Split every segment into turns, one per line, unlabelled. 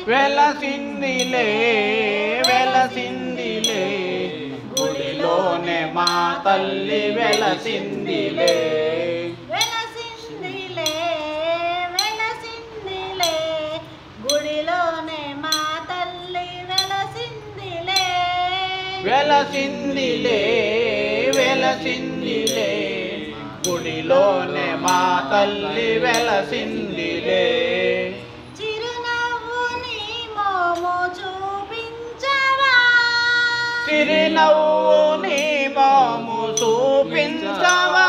వెలసిందిలే వెలసిందిలే గుడిలోనే మా తల్లి వెలసిందిలే
వెలసిందిలే వెలసిందిలే గుడిలోనే మా తల్లి వెలసిందిలే
వెలసిందిలే వెలసిందిలే గుడిలోనే మా తల్లి వెలసిందిలే
చిరునవ్వు నీ మోము చూపించవా
చిరునవ్వు నీ మోము చూపించవా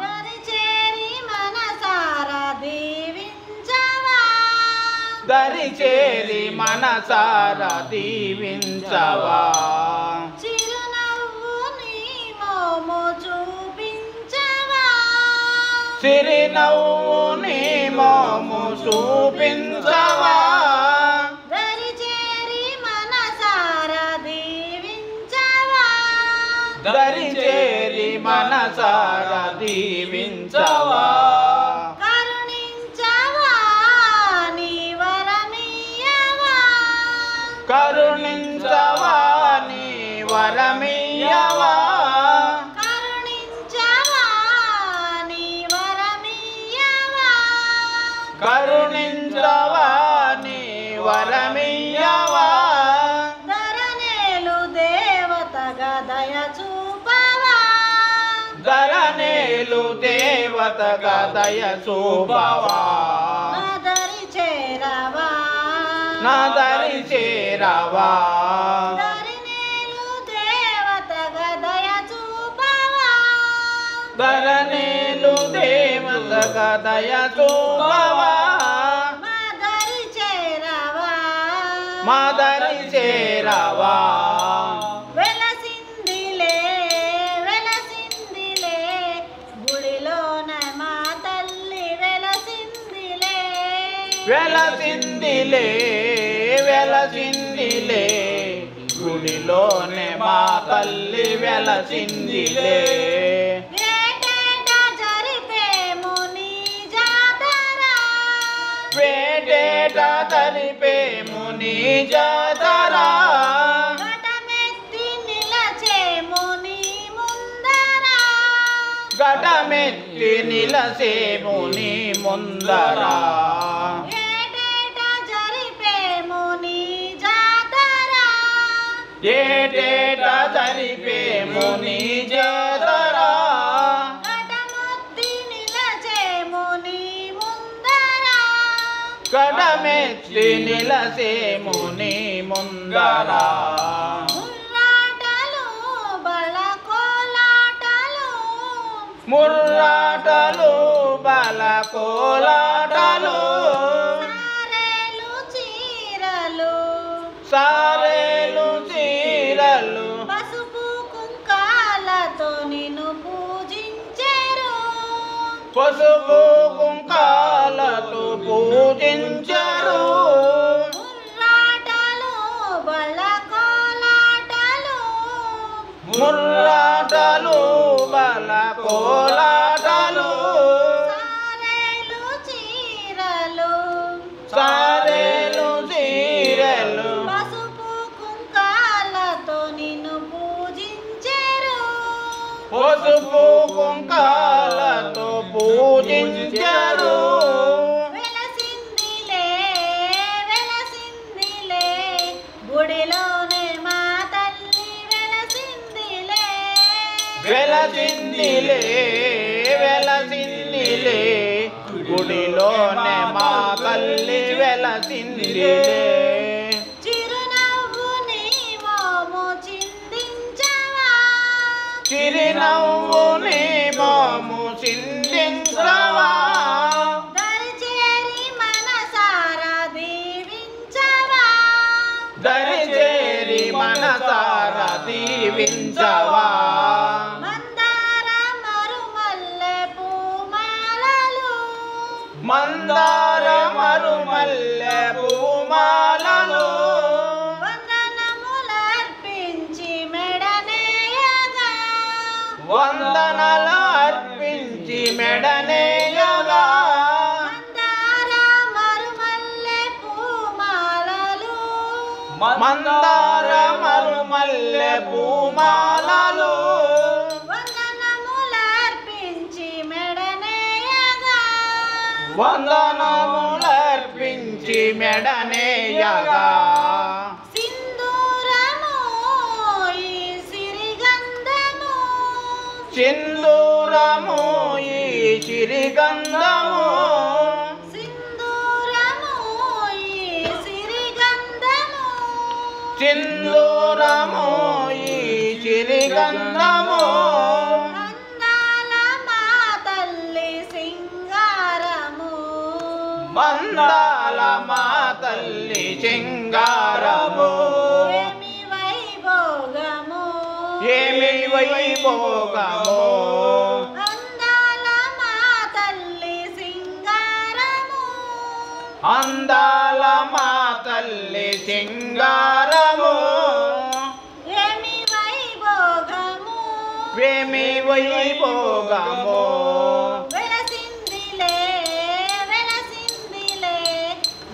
దరి చేరి మనసారా దీవించవా
దరి చేరి మనసారా దీవించవా
చిరునవ్వు నీ మోము చూపించవా
చిరునవ్వు నీ మోము చూపించవా
దరి చేరి మనసారా దీవించవా
దరి చేరి మనసారా దీవించవా
కరుణించవా నీ వరమియ్యవా
కరుణించవా నీ వరమియ్యవా
కరుణించవా నీ వరమియ్యవా
కరుణించవా నీ వరమియ్యవా
ధరనేలు దేవతగా దయ చూపవా
ధరనేలు దేవతగా దయ చూపవా
నా దరి చేరవా
నా దరి చేరవా
ధరనేలు దేవతగా దయ చూపవా
ధరనేలు దేవతగా దయ చూపవా
మా దరి చేరవా
మా దరి చేరవా
వెలసిందిలే వెలసిందిలే గుడిలోన మా తల్లి వెలసిందిలే
వెలసిందిలే వెలసిందిలే గుడిలోనే మా తల్లి వెలసిందిలే
ఏటేటా జరిపేము నీ జాతర
వేటేట తలిపేము నీ జాతర
ఘటమెత్తి నిలచేము నీ ముందర
ఘటమెత్తి నిలసేము నీ ముందర
ఏటేటా జరిపేము నీ జాతర
ఏటేట తలిపేము నీ జాతర
ఘటమెత్తి నిలచేము నీ ముందర
ఘటమెత్తి నిలసేము నీ ముందర
ముర్రాటలు బళకోలాటలు
ముర్రాటలు బలకోలాటలు
సారేలు చీరలు
సారేలు చీరలు
పసుపు కుంకాలతో నిన్ను పూజించెరు
పసుపు కుంకాలతో పూజించరు
ముర్రాటలు బళకోలాటలు
ముర్రాటలు బలకోలాటలు
సారేలు చీరలు
సారేలు చీరలు
పసుపు కుంకాలతో నిన్ను పూజించెరు
పసుపు కుంకాలతో పూజించరు
వెలసిందిలే వెలసిందిలే గుడిలోనే మా తల్లి వెలసిందిలే
వెలసిందిలే వెలసిందిలే గుడిలోనే మా తల్లి వెలసిందిలే
చిరునవ్వు నీ మోము చిందించవా
చిరునవ్వు నీ మోము చిందించవా
దరి చేరి మనసారా దీవించవా
దరి చేరి మనసారా దీవించవా
మందార మరుమల్లె పూమాలలు
మందార మరుమల్లె పూమాలలు
వందనములర్పించి మెడనేయగా
వందనలు అర్పించి మెడనేయగా
మందార మరుమల్లె పూమాలలు
మందార మరుమల్లె పూమాలలు
వందనములర్పించి మెడనేయగా
వందనములర్పించి మెడనేయగా
సింధూరము ఈ సిరిగంధము
సింధూరము ఈ సిరిగంధము
సింధూరము ఈ సిరిగంధము
సింధూరము ఈ సిరిగంధము
అందాల మా తల్లి సింగారము
మందాల మా తల్లి సింగారము
ఏమి వైభోగము
ఏమి వైభోగము
అందాల మా తల్లి సింగారము
అందాల మా తల్లి సింగారము
ఏమి వైభోగము
ఏమి వైభోగము
వెలసిందిలే వెలసిందిలే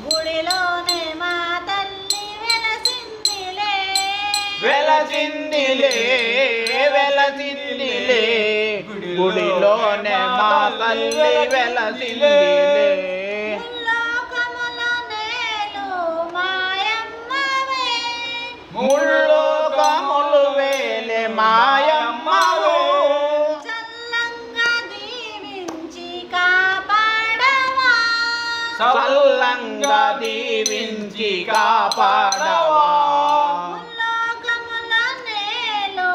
గుడిలోనే మా తల్లి వెలసిందిలే
వెలసిందిలే వెలసిందిలే గుడిలోనే మా తల్లి వెలసిందిలే
ముల్లోకముల నేలు మాయమ్మవే
ముల్లోకములు వేలే మాయమ్మవు
చల్లంగా దీవించి కాపాడవా
చల్లంగా దీవించి కాపాడవా
ముల్లోకముల నేలు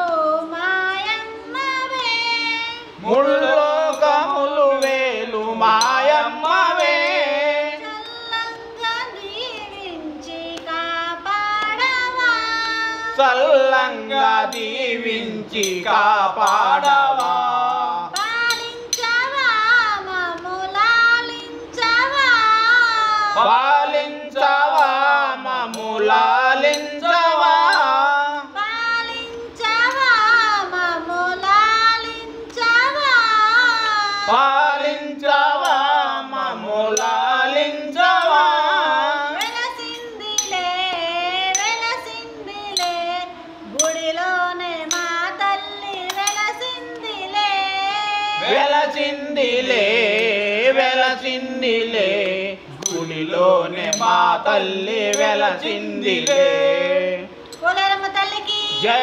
మాయమ్మవే
ముల్లోకములు వేలు మాయమ్మవే
చల్లంగా దీవించి కాపాడవా
చల్లంగా దీవించి కాపాడవా
పాలించవా మమ్ములాలించవా
పాలించవా మమ్ములాలించవా
పాలించవా మమ్ములాలించవా
పాలించవా మమ్ములాలించవా
వెలసిందిలే వెలసిందిలే గుడిలోనే మా తల్లి వెలసిందిలే
వెలసిందిలే వెలసిందిలే గుడిలోనే మా తల్లి వెలసిందిలే
కోలారమ్మ తల్లికి
జై